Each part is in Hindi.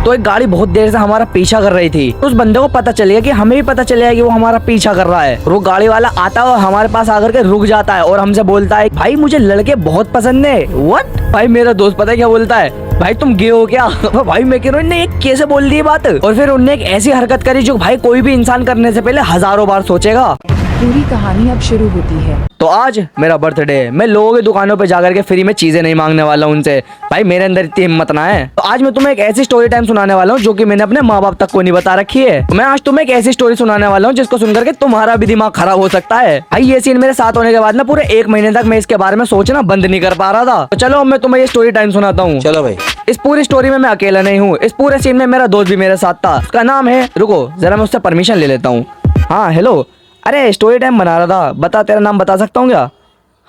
तो एक गाड़ी बहुत देर से हमारा पीछा कर रही थी। उस बंदे को पता चलेगा कि हमें भी पता चलेगा कि वो हमारा पीछा कर रहा है। वो गाड़ी वाला आता है और हमारे पास आकर के रुक जाता है और हमसे बोलता है भाई मुझे लड़के बहुत पसंद है। व्हाट? भाई मेरा दोस्त पता है क्या बोलता है, भाई तुम गे हो क्या? भाई मैं कह रहा हूँ कैसे बोल दी बात। और फिर उनने एक ऐसी हरकत करी जो भाई कोई भी इंसान करने से पहले हजारों बार सोचेगा। पूरी कहानी अब शुरू होती है। तो आज मेरा बर्थडे है, मैं लोगों की दुकानों पे जाकर के फ्री में चीजें नहीं मांगने वाला हूँ उनसे, भाई मेरे अंदर इतनी हिम्मत ना है। तो आज मैं तुम्हें एक ऐसी स्टोरी टाइम सुनाने वाला हूँ जो कि मैंने अपने माँ बाप तक को नहीं बता रखी है। मैं आज तुम्हें एक ऐसी स्टोरी सुनाने वाला हूँ जिसको सुनकर के तुम्हारा भी दिमाग खराब हो सकता है। भाई ये सीन मेरे साथ होने के बाद ना पूरे 1 महीने तक मैं इसके बारे में सोचना बंद नहीं कर पा रहा था। तो चलो अब मैं तुम्हें ये स्टोरी टाइम सुनाता हूँ। चलो भाई। इस पूरी स्टोरी में मैं अकेला नहीं हूँ, इस पूरे सीन में मेरा दोस्त भी मेरे साथ था। उसका नाम है, रुको जरा मैं उससे परमिशन ले लेता हूँ। हाँ हेलो, अरे स्टोरी टाइम बना रहा था, बता तेरा नाम बता सकता हूँ क्या?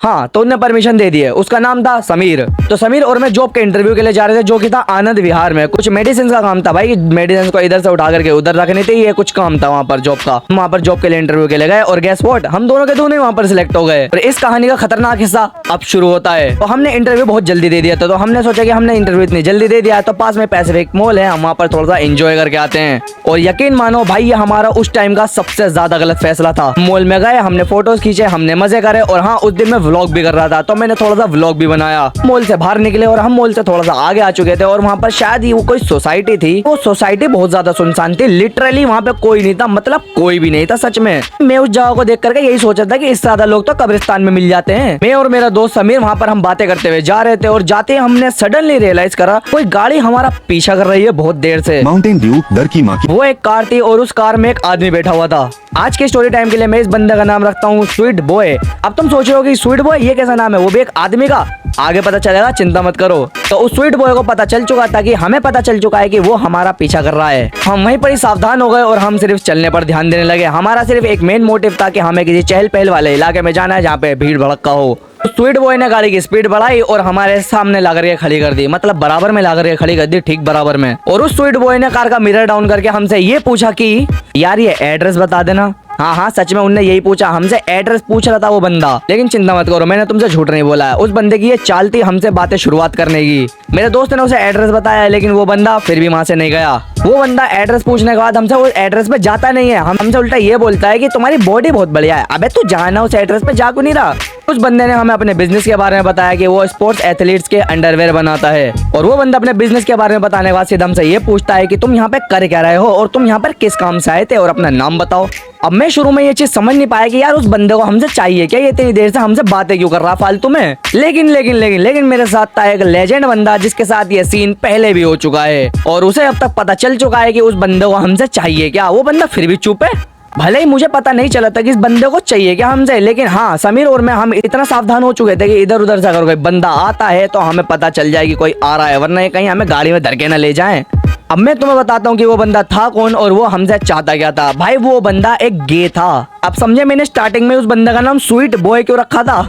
हाँ तो उन्होंने परमिशन दे दी है। उसका नाम था समीर। तो समीर और मैं जॉब के इंटरव्यू के लिए जा रहे थे जो कि था आनंद विहार में। कुछ मेडिसिन का काम था भाई, मेडिसिन को इधर से उठा करके उधर रखने थे, ये कुछ काम था वहाँ पर जॉब का। वहाँ पर जॉब के लिए इंटरव्यू के लिए गए और गेस व्हाट, हम दोनों के दोनों वहाँ पर सिलेक्ट हो गए। और इस कहानी का खतरनाक हिस्सा अब शुरू होता है। तो हमने इंटरव्यू बहुत जल्दी दे दिया था, तो हमने सोचा कि हमने इंटरव्यू इतनी जल्दी दे दिया तो पास में पैसिफिक मॉल है, हम वहाँ पर थोड़ा सा एंजॉय करके आते हैं। और यकीन मानो भाई ये हमारा उस टाइम का सबसे ज्यादा गलत फैसला था। मॉल में गए, हमने फोटोज खींचे, हमने मजे करे और हाँ उस दिन मैं व्लॉग भी कर रहा था तो मैंने थोड़ा सा व्लॉग भी बनाया। मॉल से बाहर निकले और हम मॉल से थोड़ा सा आगे आ चुके थे और वहाँ पर शायद ही वो कोई सोसाइटी थी। वो सोसाइटी बहुत ज्यादा सुनसान थी, लिटरली वहाँ पे कोई नहीं था, मतलब कोई भी नहीं था सच में। मैं उस जगह को देख करके यही सोचा था कि इससे ज्यादा लोग तो कब्रिस्तान में मिल जाते हैं। मैं और मेरा दोस्त समीर वहाँ पर हम बातें करते हुए जा रहे थे और जाते हमने सडनली रियलाइज करा कोई गाड़ी हमारा पीछा कर रही है बहुत देर से। माउंटेन व्यू दर की माँ की। वो एक कार थी और उस कार में एक आदमी बैठा हुआ था। आज के स्टोरी टाइम के लिए मैं इस बंदे का नाम रखता हूँ स्वीट बॉय। अब तुम सोच रहे हो कि स्वीट बॉय ये कैसा नाम है, वो भी एक आदमी का? आगे पता चलेगा, चिंता मत करो। तो उस स्वीट बॉय को पता चल चुका था कि हमें पता चल चुका है कि वो हमारा पीछा कर रहा है। हम वहीं पर ही सावधान हो गए और हम सिर्फ चलने पर ध्यान देने लगे। हमारा सिर्फ एक मेन मोटिव था कि हमें किसी चहल पहल वाले इलाके में जाना है जहाँ पे भीड़ भड़का हो। तो स्वीट बॉय ने गाड़ी की स्पीड बढ़ाई और हमारे सामने ला करके खड़ी कर दी, मतलब बराबर में ला करके खड़ी कर दी, ठीक बराबर में। और उस स्वीट बॉय ने कार का मिरर डाउन करके हमसे ये पूछा कि यार ये एड्रेस बता देना। हाँ हाँ सच में उनने यही पूछा, हमसे एड्रेस पूछ रहा था वो बंदा। लेकिन चिंता मत करो, मैंने तुमसे झूठ नहीं बोला है। उस बंदे की ये चाल थी हमसे बातें शुरुआत करने की। मेरे दोस्त ने उसे एड्रेस बताया लेकिन वो बंदा फिर भी वहाँ से नहीं गया। वो बंदा एड्रेस पूछने के बाद हमसे उस एड्रेस पे जाता नहीं है, हमसे उल्टा ये बोलता है कि तुम्हारी बॉडी बहुत बढ़िया है। अबे तू जाना उस एड्रेस पे जा क्यों नहीं रहा? उस बंदे ने हमें अपने बिजनेस के बारे में बताया कि वो स्पोर्ट्स एथलीट्स के अंडरवेयर बनाता है। और वो बंदा अपने बिजनेस के बारे में बताने के बाद सीधा हमसे ये पूछता है कि तुम यहाँ पे कर क्या रहे हो और तुम यहाँ पर किस काम से आए थे और अपना नाम बताओ। अब मैं शुरू में ये चीज समझ नहीं पाया कि यार उस बंदे को हमसे चाहिए क्या, ये इतनी देर से हमसे बातें क्यों कर रहा फालतू में। लेकिन मेरे साथ था एक लेजेंड बंदा जिसके साथ ये सीन पहले भी हो चुका है और उसे अब तक पता चल चुका है कि उस बंदे को हमसे चाहिए क्या। वो बंदा फिर भी चुप है। भले ही मुझे पता नहीं चला था कि इस बंदे को चाहिए क्या हमसे, लेकिन हाँ समीर और मैं हम इतना सावधान हो चुके थे कि इधर उधर से अगर कोई बंदा आता है तो हमें पता चल जाए कि कोई आ रहा है, वरना ये कहीं हमें गाड़ी में धर के न ले जाए। अब मैं तुम्हें बताता हूँ कि वो बंदा था कौन और वो हमसे चाहता क्या था। भाई वो बंदा एक गे था। अब समझे मैंने स्टार्टिंग में उस बंदे का नाम स्वीट बॉय क्यों रखा था।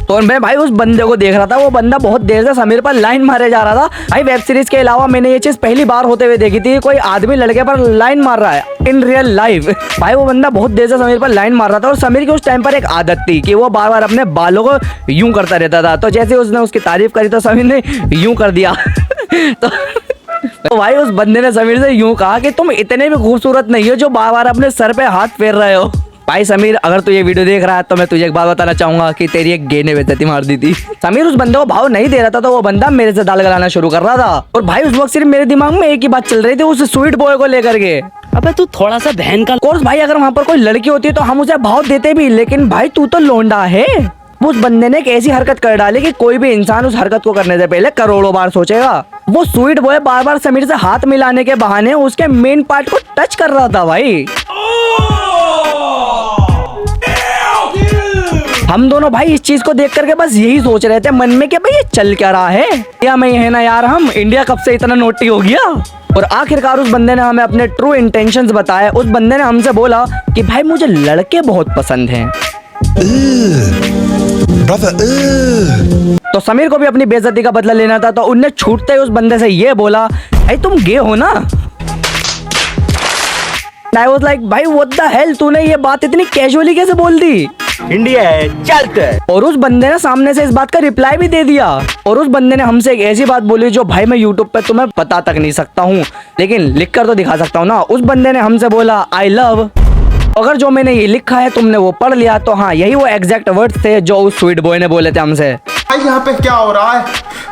तो मैं भाई उस बंदे को देख रहा था, वो बंदा बहुत देर से समीर पर लाइन मारे जा रहा था। भाई वेब सीरीज के अलावा मैंने ये चीज पहली बार होते हुए देखी थी, कोई आदमी लड़के पर लाइन मार रहा है इन रियल लाइफ। भाई वो बंदा बहुत देर से समीर पर लाइन मार रहा था और समीर की उस टाइम पर एक आदत थी कि वो बार बार अपने बालों को यूं करता रहता था। तो जैसे उसने उसकी तारीफ करी तो समीर ने यूं कर दिया। तो भाई उस बंदे ने समीर से यूं कहा कि तुम इतने भी खूबसूरत नहीं हो जो बार बार अपने सर पे हाथ फेर रहे हो। भाई समीर अगर तू ये वीडियो देख रहा है तो मैं तुझे एक बात बताना चाहूंगा कि तेरी एक गे ने बेइज्जती मार दी थी। समीर उस बंदे को भाव नहीं दे रहा था तो वो बंदा मेरे से दाल गलाना शुरू कर रहा था। और भाई उस वक्त सिर्फ मेरे दिमाग में एक ही बात चल रही थी उस स्वीट बॉय को लेकर के। अबे तू थोड़ा सा बहन का कोर्स भाई अगर वहाँ पर कोई लड़की होती तो हम उसे भाव देते भी, लेकिन भाई तू तो लोंडा है। उस बंदे ने एक ऐसी हरकत कर डाली कि कोई भी इंसान उस हरकत को करने से पहले करोड़ों बार सोचेगा। वो स्वीट बॉय बार बार समीर से हाथ मिलाने के बहाने उसके मेन पार्ट को टच कर रहा था। भाई हम दोनों भाई इस चीज को देख करके बस यही सोच रहे थे मन में कि भाई ये चल क्या रहा है, या मैं है ना यार हम इंडिया कब से इतना नोटी हो गया। और आखिरकार उस बंदे ने हमें अपने ट्रू इंटेंशंस बताए। उस बंदे ने हमसे बोला कि भाई मुझे लड़के बहुत पसंद हैं। तो समीर को भी अपनी बेइज्जती का बदला लेना था तो उनने छूटते ही उस बंदे से ये बोला, भाई तुम गे हो ना? I was like, भाई व्हाट द हेल, तूने ये बात इतनी कैजुअली कैसे बोल दी? इंडिया है, चलते हैं। और उस बंदे ने सामने से इस बात का रिप्लाई भी दे दिया। और उस बंदे ने हमसे एक ऐसी बात बोली जो भाई मैं यूट्यूब पे तुम्हें बता तक नहीं सकता हूँ, लेकिन लिख कर तो दिखा सकता हूँ ना। उस बंदे ने हमसे बोला आई लव। अगर जो मैंने ये लिखा है तुमने वो पढ़ लिया तो हाँ, यही वो एग्जैक्ट वर्ड्स थे जो उस स्वीट बॉय ने बोले थे हमसे। भाई यहाँ पे क्या हो रहा है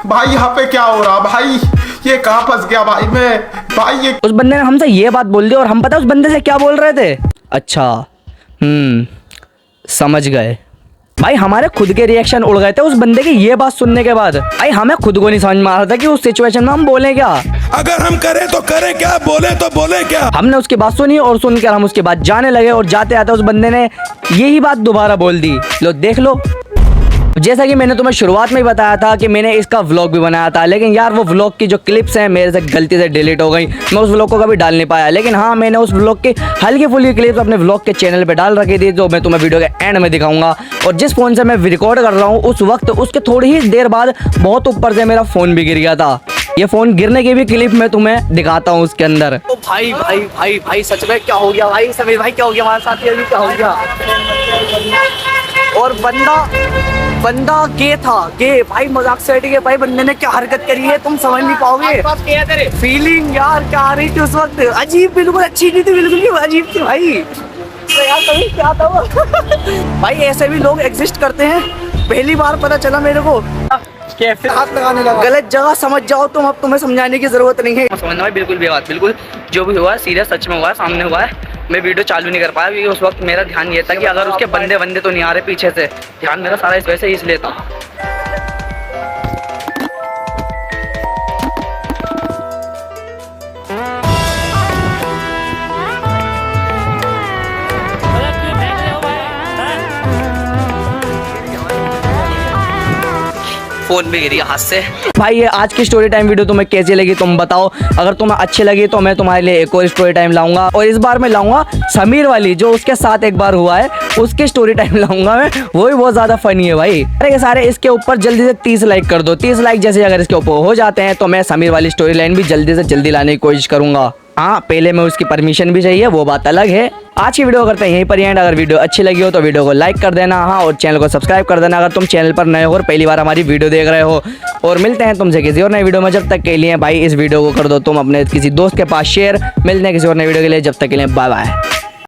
भाई, यहाँ पे क्या हो रहा भाई, ये कहाँ फंस गया भाई मैं, भाई ये उस बंदे ने हमसे ये बात बोल दी और हम पता है उस बंदे से क्या बोल रहे थे। अच्छा समझ गए। भाई हमारे खुद के रिएक्शन उड़ गए थे उस बंदे की ये बात सुनने के बाद। भाई हमें खुद को नहीं समझ में आ रहा था कि उस सिचुएशन में हम बोले क्या। अगर हम करें तो करें क्या, बोले तो बोले क्या। हमने उसकी बात सुनी और सुनकर हम उसके बाद जाने लगे और जाते आते उस बंदे ने यही बात दोबारा बोल दी। लो देख लो, जैसा कि मैंने तुम्हें शुरुआत में ही बताया था कि मैंने इसका व्लॉग भी बनाया था, लेकिन यार वो व्लॉग की जो क्लिप्स हैं मेरे से गलती से डिलीट हो गई। मैं उस व्लॉग को कभी डाल नहीं पाया, लेकिन हाँ मैंने उस व्लॉग की हल्की फुल्की क्लिप्स अपने व्लॉग के चैनल पे डाल रखी थी, जो मैं तुम्हें वीडियो के एंड में दिखाऊंगा। और जिस फ़ोन से मैं रिकॉर्ड कर रहा हूँ उस वक्त उसके थोड़ी ही देर बाद बहुत ऊपर से मेरा फ़ोन भी गिर गया था। ये फ़ोन गिरने की भी क्लिप मैं तुम्हें दिखाता हूँ उसके अंदर। ओ भाई भाई भाई भाई सच में क्या हो गया भाई, समीर भाई क्या हो गया हमारे साथ, ये अभी क्या हो गया। और बंदा गे था, गे भाई मजाक से हट के। भाई बंदे ने क्या हरकत करी है तुम समझ नहीं पाओगे। फीलिंग यार क्या आ रही थी उस वक्त, अजीब, बिल्कुल अच्छी नहीं थी, बिल्कुल भी अजीब थी भाई। तो यार कभी क्या था वो भाई ऐसे भी लोग एग्जिस्ट करते हैं, पहली बार पता चला मेरे को। कैसे हाथ लगाने लगा, गलत जगह समझ जाओ तुम, अब तुम्हें समझाने की जरूरत नहीं है। समझना भाई बिल्कुल भी बात, बिल्कुल जो भी हुआ है सीरियस सच में हुआ है, सामने हुआ है। मैं वीडियो चालू नहीं कर पाया क्योंकि उस वक्त मेरा ध्यान ये था कि अगर उसके बंदे तो नहीं आ रहे पीछे से, ध्यान मेरा सारा इस वजह से इसलिए था। फोन भी गिरी हाथ से। भाई ये आज की स्टोरी टाइम वीडियो तुम्हें कैसी लगी तुम बताओ। अगर तुम्हें अच्छी लगी तो मैं तुम्हारे लिए एक और स्टोरी टाइम लाऊंगा, और इस बार मैं लाऊंगा समीर वाली जो उसके साथ एक बार हुआ है, उसकी स्टोरी टाइम लाऊंगा मैं। वो भी बहुत ज्यादा फनी है भाई। अरे सारे इसके ऊपर जल्दी से 30 लाइक कर दो। 30 लाइक जैसे अगर इसके ऊपर हो जाते हैं तो मैं समीर वाली स्टोरी लाइन भी जल्दी से जल्दी लाने की कोशिश करूंगा। हाँ पहले मैं उसकी परमिशन भी चाहिए, वो बात अलग है। आज की वीडियो करते हैं यहीं पर एंड। अगर वीडियो अच्छी लगी हो तो वीडियो को लाइक कर देना, हाँ, और चैनल को सब्सक्राइब कर देना अगर तुम चैनल पर नए हो और पहली बार हमारी वीडियो देख रहे हो। और मिलते हैं तुमसे किसी और नई वीडियो में, जब तक के लिए भाई इस वीडियो को कर दो तुम अपने किसी दोस्त के पास शेयर। मिलते हैं किसी और नई वीडियो के लिए, जब तक के लिए बाय बाय।